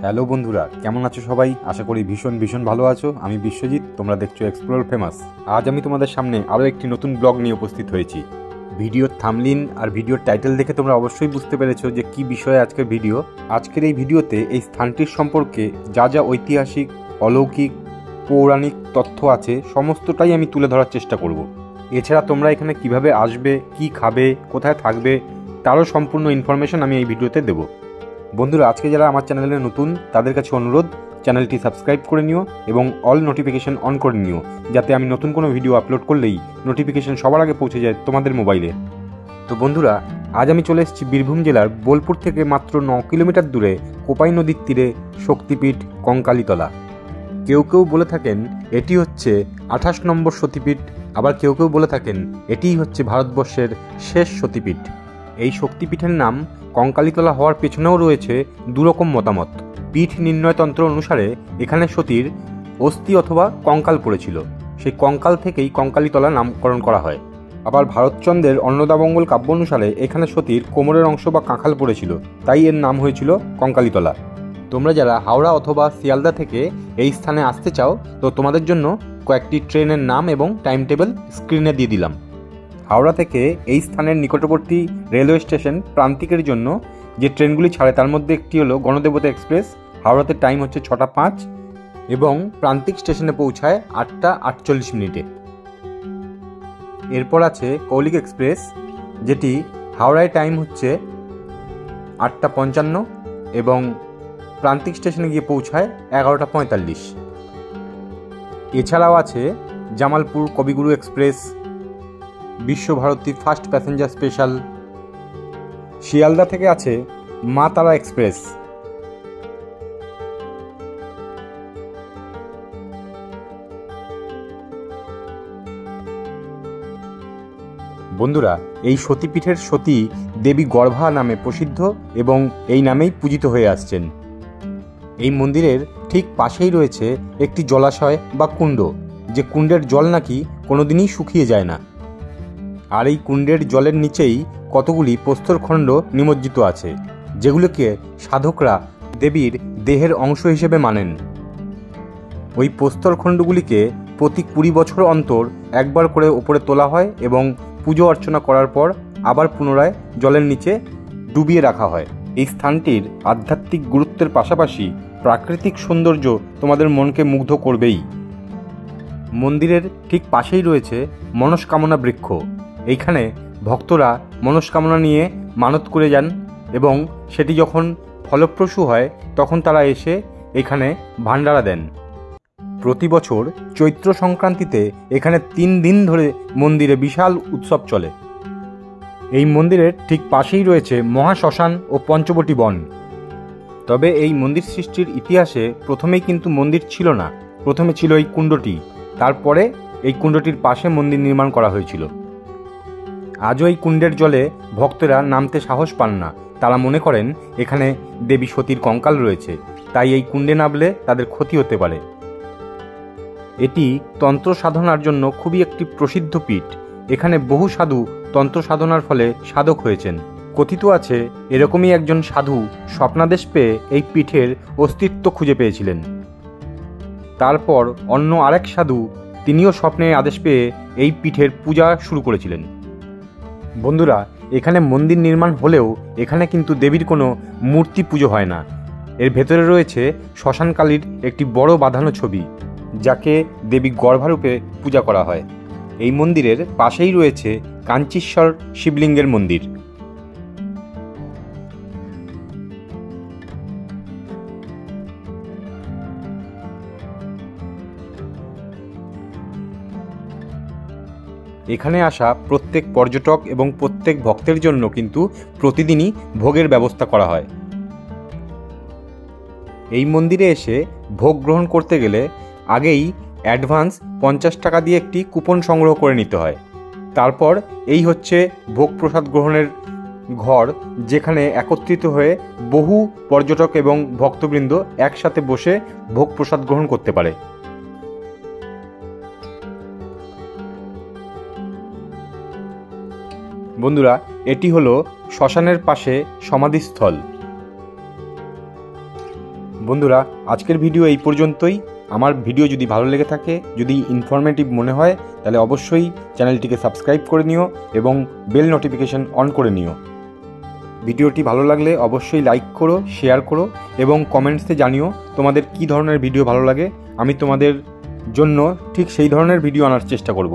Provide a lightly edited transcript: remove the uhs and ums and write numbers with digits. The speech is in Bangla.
হ্যালো বন্ধুরা, কেমন আছো সবাই? আশা করি ভীষণ ভালো আছো। আমি বিশ্বজিৎ, তোমরা দেখছো এক্সপ্লোর ফেমাস। আজ আমি তোমাদের সামনে আরও একটি নতুন ব্লগ নিয়ে উপস্থিত হয়েছি। ভিডিওর থাম্বনেইল আর ভিডিওর টাইটেল দেখে তোমরা অবশ্যই বুঝতে পেরেছো যে কী বিষয়ে আজকের ভিডিও। আজকের এই ভিডিওতে এই স্থানটির সম্পর্কে যা যা ঐতিহাসিক, অলৌকিক, পৌরাণিক তথ্য আছে সমস্তটাই আমি তুলে ধরার চেষ্টা করব। এছাড়া তোমরা এখানে কিভাবে আসবে, কি খাবে, কোথায় থাকবে তারও সম্পূর্ণ ইনফরমেশন আমি এই ভিডিওতে দেবো। বন্ধুরা, আজকে যারা আমার চ্যানেলে নতুন তাদের কাছে অনুরোধ, চ্যানেলটি সাবস্ক্রাইব করে নিও এবং অল নোটিফিকেশন অন করে নিও, যাতে আমি নতুন কোনো ভিডিও আপলোড করলেই নোটিফিকেশন সবার আগে পৌঁছে যায় তোমাদের মোবাইলে। তো বন্ধুরা, আজ আমি চলে এসেছি বীরভূম জেলার বোলপুর থেকে মাত্র 9 কিলোমিটার দূরে কোপাই নদীর তীরে শক্তিপীঠ কঙ্কালীতলা। কেউ কেউ বলে থাকেন এটি হচ্ছে 28 নম্বর সতীপীঠ, আবার কেউ কেউ বলে থাকেন এটিই হচ্ছে ভারতবর্ষের শেষ সতীপীঠ। এই শক্তিপীঠের নাম কঙ্কালীতলা হওয়ার পেছনেও রয়েছে দুরকম মতামত। পীঠ নির্ণয়তন্ত্র অনুসারে এখানে সতীর অস্থি অথবা কঙ্কাল পড়েছিল, সেই কঙ্কাল থেকেই কঙ্কালীতলা নামকরণ করা হয়। আবার ভারতচন্দ্রের অন্নদামঙ্গল কাব্য অনুসারে এখানে সতীর কোমরের অংশ বা কাঁখাল পড়েছিল, তাই এর নাম হয়েছিল কঙ্কালীতলা। তোমরা যারা হাওড়া অথবা শিয়ালদা থেকে এই স্থানে আসতে চাও, তো তোমাদের জন্য কয়েকটি ট্রেনের নাম এবং টাইম টেবিল স্ক্রিনে দিয়ে দিলাম। হাওড়া থেকে এই স্থানের নিকটবর্তী রেলওয়ে স্টেশন প্রান্তিকের জন্য যে ট্রেনগুলি ছাড়ে তার মধ্যে একটি হলো গণদেবতা এক্সপ্রেস। হাওড়াতে টাইম হচ্ছে 6টা 5 এবং প্রান্তিক স্টেশনে পৌঁছায় 8টা 48 মিনিটে। এরপর আছে কৌলিক এক্সপ্রেস, যেটি হাওড়ায় টাইম হচ্ছে 8টা 55 এবং প্রান্তিক স্টেশনে গিয়ে পৌঁছায় 11টা 45। এছাড়াও আছে Jamalpur Kabiguru express, Visvabharati first passenger special. Sealdah থেকে আছে মা তারা এক্সপ্রেস। বন্ধুরা, এই সতীপীঠের সতী দেবী গর্ভা নামে প্রসিদ্ধ এবং এই নামেই পূজিত হয়ে আসছেন। এই মন্দিরের ঠিক পাশেই রয়েছে একটি জলাশয় বা কুণ্ড, যে কুণ্ডের জল নাকি কোনোদিনই শুকিয়ে যায় না। আর এই কুণ্ডের জলের নিচেই কতগুলি প্রস্তরখণ্ড নিমজ্জিত আছে, যেগুলোকে সাধকরা দেবীর দেহের অংশ হিসেবে মানেন। ওই প্রস্তরখণ্ডগুলিকে প্রতি 20 বছর অন্তর একবার করে ওপরে তোলা হয় এবং পুজো অর্চনা করার পর আবার পুনরায় জলের নিচে ডুবিয়ে রাখা হয়। এই স্থানটির আধ্যাত্মিক গুরুত্বের পাশাপাশি প্রাকৃতিক সৌন্দর্য তোমাদের মনকে মুগ্ধ করবেই। মন্দিরের ঠিক পাশেই রয়েছে মনস্কামনা বৃক্ষ। এইখানে ভক্তরা মনস্কামনা নিয়ে মানত করে যান এবং সেটি যখন ফলপ্রসূ হয় তখন তারা এসে এখানে ভান্ডারা দেন। প্রতি বছর চৈত্র সংক্রান্তিতে এখানে 3 দিন ধরে মন্দিরে বিশাল উৎসব চলে। এই মন্দিরের ঠিক পাশেই রয়েছে মহাশ্মশান ও পঞ্চবটী বন। তবে এই মন্দির সৃষ্টির ইতিহাসে প্রথমেই কিন্তু মন্দির ছিল না, প্রথমে ছিল এই কুণ্ডটি, তারপরে এই কুণ্ডটির পাশে মন্দির নির্মাণ করা হয়েছিল। আজও এই কুণ্ডের জলে ভক্তরা নামতে সাহস পান না, তারা মনে করেন এখানে দেবী সতীর কঙ্কাল রয়েছে, তাই এই কুণ্ডে নামলে তাদের ক্ষতি হতে পারে। এটি তন্ত্র সাধনার জন্য খুবই একটি প্রসিদ্ধ পীঠ। এখানে বহু সাধু তন্ত্র সাধনার ফলে সাধক হয়েছেন। কথিত আছে এরকমই একজন সাধু স্বপ্নাদেশ পেয়ে এই পীঠের অস্তিত্ব খুঁজে পেয়েছিলেন। তারপর অন্য আরেক সাধু তিনিও স্বপ্নে আদেশ পেয়ে এই পীঠের পূজা শুরু করেছিলেন। বন্ধুরা, এখানে মন্দির নির্মাণ হলেও এখানে কিন্তু দেবীর কোনো মূর্তি পুজো হয় না। এর ভেতরে রয়েছে শ্মশানকালীর একটি বড় বাঁধানো ছবি, যাকে দেবী গর্ভারূপে পূজা করা হয়। এই মন্দিরের পাশেই রয়েছে কাঞ্চীশ্বর শিবলিঙ্গের মন্দির। এখানে আসা প্রত্যেক পর্যটক এবং প্রত্যেক ভক্তের জন্য কিন্তু প্রতিদিনই ভোগের ব্যবস্থা করা হয়। এই মন্দিরে এসে ভোগ গ্রহণ করতে গেলে আগেই অ্যাডভান্স 50 টাকা দিয়ে একটি কুপন সংগ্রহ করে নিতে হয়। তারপর এই হচ্ছে ভোগ প্রসাদ গ্রহণের ঘর, যেখানে একত্রিত হয়ে বহু পর্যটক এবং ভক্তবৃন্দ একসাথে বসে ভোগ প্রসাদ গ্রহণ করতে পারে। বন্ধুরা, এটি হলো শ্মশানের পাশে সমাধিস্থল। বন্ধুরা, আজকের ভিডিও এই পর্যন্তই। আমার ভিডিও যদি ভালো লেগে থাকে, যদি ইনফরমেটিভ মনে হয়, তাহলে অবশ্যই চ্যানেলটিকে সাবস্ক্রাইব করে নিও এবং বেল নোটিফিকেশন অন করে নিও। ভিডিওটি ভালো লাগলে অবশ্যই লাইক করো, শেয়ার করো এবং কমেন্টসে জানিও তোমাদের কী ধরনের ভিডিও ভালো লাগে। আমি তোমাদের জন্য ঠিক সেই ধরনের ভিডিও আনার চেষ্টা করব।